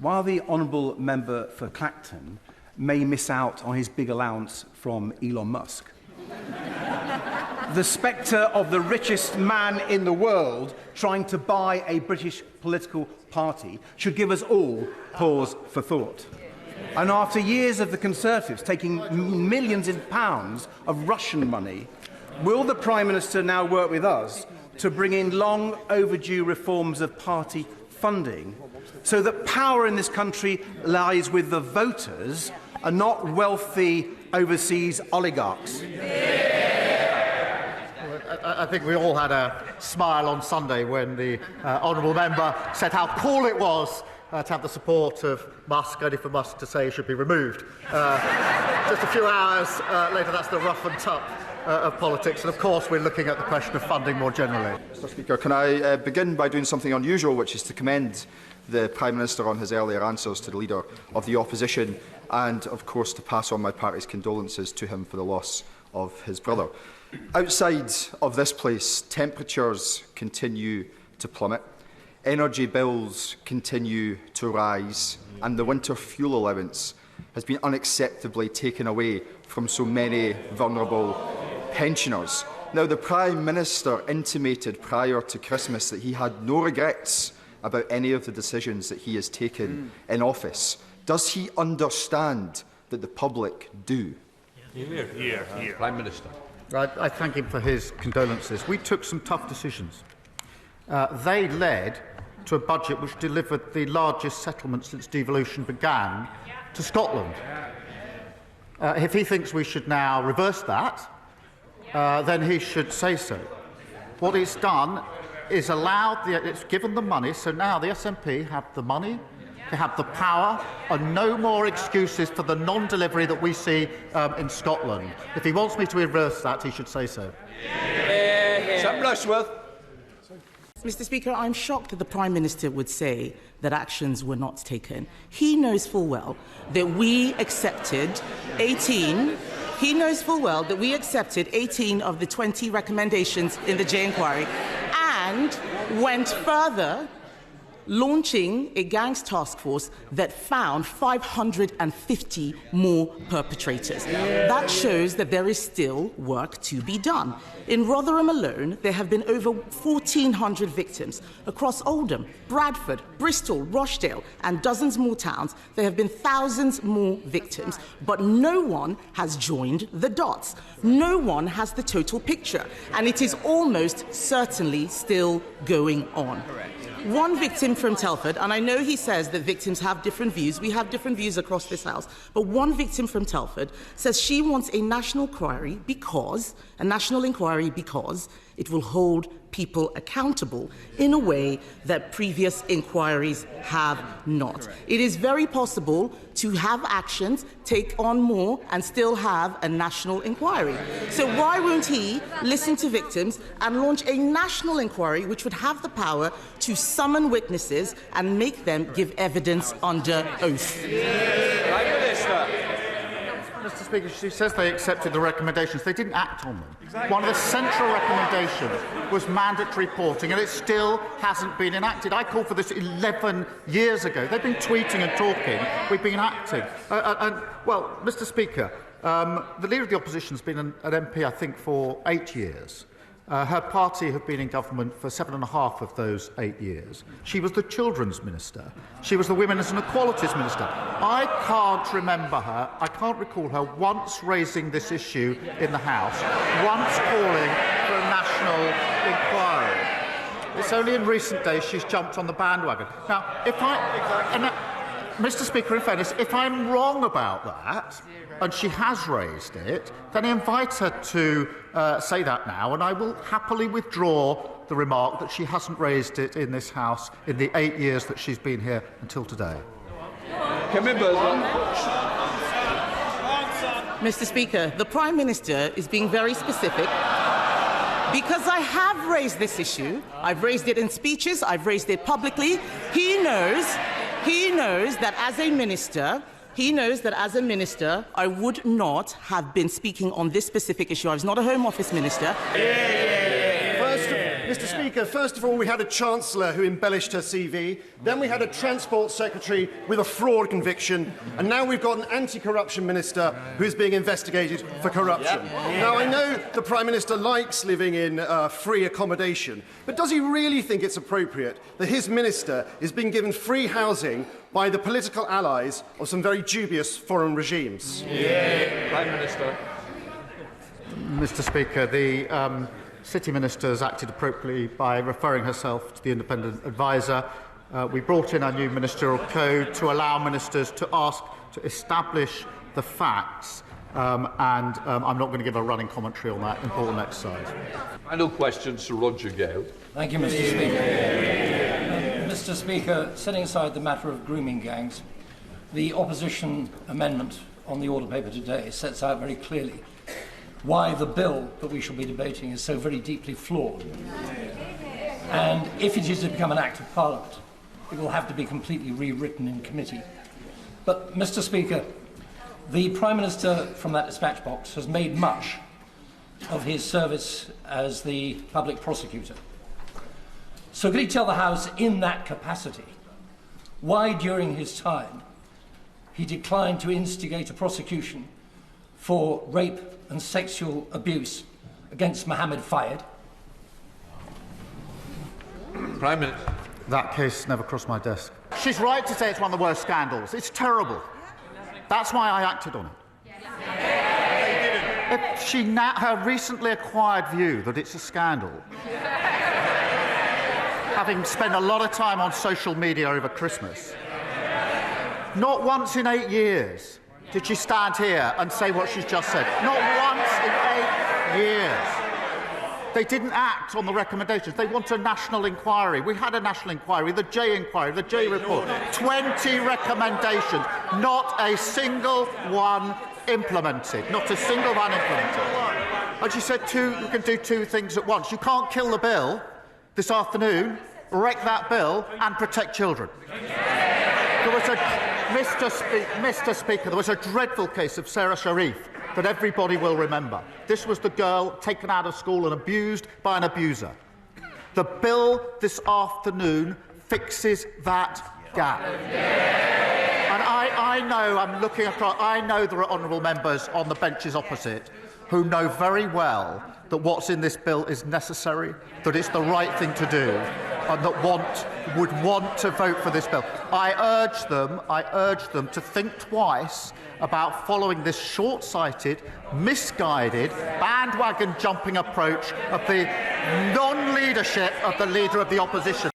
while the honourable member for Clacton may miss out on his big allowance from Elon Musk, the spectre of the richest man in the world trying to buy a British political party should give us all pause for thought. And after years of the Conservatives taking millions of pounds of Russian money, will the Prime Minister now work with us to bring in long overdue reforms of party funding so that power in this country lies with the voters and not wealthy overseas oligarchs? I think we all had a smile on Sunday when the honourable member said how cool it was to have the support of Musk, only for Musk to say he should be removed. Just a few hours later, that's the rough and tough of politics. And of course, we're looking at the question of funding more generally. Mr. Speaker, can I begin by doing something unusual, which is to commend the Prime Minister on his earlier answers to the Leader of the Opposition and, of course, to pass on my party's condolences to him for the loss of his brother. Outside of this place, temperatures continue to plummet, energy bills continue to rise, and the winter fuel allowance has been unacceptably taken away from so many vulnerable pensioners. Now, the Prime Minister intimated prior to Christmas that he had no regrets about any of the decisions that he has taken in office. Does he understand that the public do? Prime Minister. I thank him for his condolences. We took some tough decisions. They led to a budget which delivered the largest settlement since devolution began to Scotland. If he thinks we should now reverse that, then he should say so. What it's done is it's given the money, so now the SNP have the money, they have the power, and no more excuses for the non-delivery that we see in Scotland. If he wants me to reverse that, he should say so. Sam Rushworth. Mr. Speaker, I'm shocked that the Prime Minister would say that actions were not taken. He knows full well that we accepted 18. He knows full well that we accepted 18 of the 20 recommendations in the J inquiry and went further, launching a gangs task force that found 550 more perpetrators. That shows that there is still work to be done. In Rotherham alone, there have been over 1,400 victims. Across Oldham, Bradford, Bristol, Rochdale, and dozens more towns, there have been thousands more victims. But no one has joined the dots. No one has the total picture. And it is almost certainly still going on. One victim from Telford, and I know he says that victims have different views. We have different views across this House. But one victim from Telford says she wants a national inquiry because it will hold people accountable in a way that previous inquiries have not. It is very possible to have actions, take on more, and still have a national inquiry. So why won't he listen to victims and launch a national inquiry which would have the power to summon witnesses and make them give evidence under oath? Prime Minister. Mr. Speaker, she says they accepted the recommendations. They didn't act on them. One of the central recommendations was mandatory reporting, and it still hasn't been enacted. I called for this 11 years ago. They've been tweeting and talking. We've been acting. Well, Mr. Speaker, the Leader of the Opposition has been an MP, I think, for 8 years. Her party have been in government for 7.5 of those 8 years. She was the Children's Minister. She was the Women's and Equalities Minister. I can't recall her once raising this issue in the House, once calling for a national inquiry. It's only in recent days she's jumped on the bandwagon. Now, Mr. Speaker, in fairness, if I'm wrong about that, and she has raised it, then I invite her to say that now, and I will happily withdraw the remark that she hasn't raised it in this House in the 8 years that she's been here until today. Mr. Speaker, the Prime Minister is being very specific because I have raised this issue. I've raised it in speeches. I've raised it publicly. He knows that as a minister, I would not have been speaking on this specific issue. I was not a Home Office minister. First, Mr. Speaker, Speaker, first of all, we had a Chancellor who embellished her CV, then we had a Transport Secretary with a fraud conviction, and now we've got an anti-corruption minister who is being investigated for corruption. Now, I know the Prime Minister likes living in free accommodation, but does he really think it's appropriate that his minister is being given free housing by the political allies of some very dubious foreign regimes? Prime Minister. Mr. Speaker, the City Minister has acted appropriately by referring herself to the independent adviser. We brought in our new Ministerial Code to allow ministers to ask to establish the facts, and I'm not going to give a running commentary on that important exercise. Final question, Sir Roger Gale. Thank you, Mr. Speaker. Mr. Speaker, setting aside the matter of grooming gangs, the opposition amendment on the order paper today sets out very clearly why the bill that we shall be debating is so very deeply flawed. And if it is to become an Act of Parliament, it will have to be completely rewritten in committee. But, Mr. Speaker, the Prime Minister from that dispatch box has made much of his service as the public prosecutor. So could he tell the House in that capacity why during his time he declined to instigate a prosecution for rape and sexual abuse against Mohammed Fayed? Prime Minister. That case never crossed my desk. She's right to say it's one of the worst scandals. It's terrible. That's why I acted on it. Her recently acquired view that it's a scandal, having spent a lot of time on social media over Christmas, not once in 8 years did she stand here and say what she's just said. Not once in 8 years. They didn't act on the recommendations. They want a national inquiry. We had a national inquiry, the J inquiry, the J report. 20 recommendations, not a single one implemented. Not a single one implemented. And she said you can do two things at once. You can't kill the bill this afternoon, wreck that bill, and protect children. There was Mr. Speaker, there was a dreadful case of Sarah Sharif that everybody will remember. This was the girl taken out of school and abused by an abuser. The bill this afternoon fixes that gap. And I know, I'm looking across, I know there are honourable members on the benches opposite who know very well that what's in this bill is necessary, that it's the right thing to do, and that would want to vote for this bill. I urge them to think twice about following this short-sighted, misguided, bandwagon-jumping approach of the non-leadership of the Leader of the Opposition.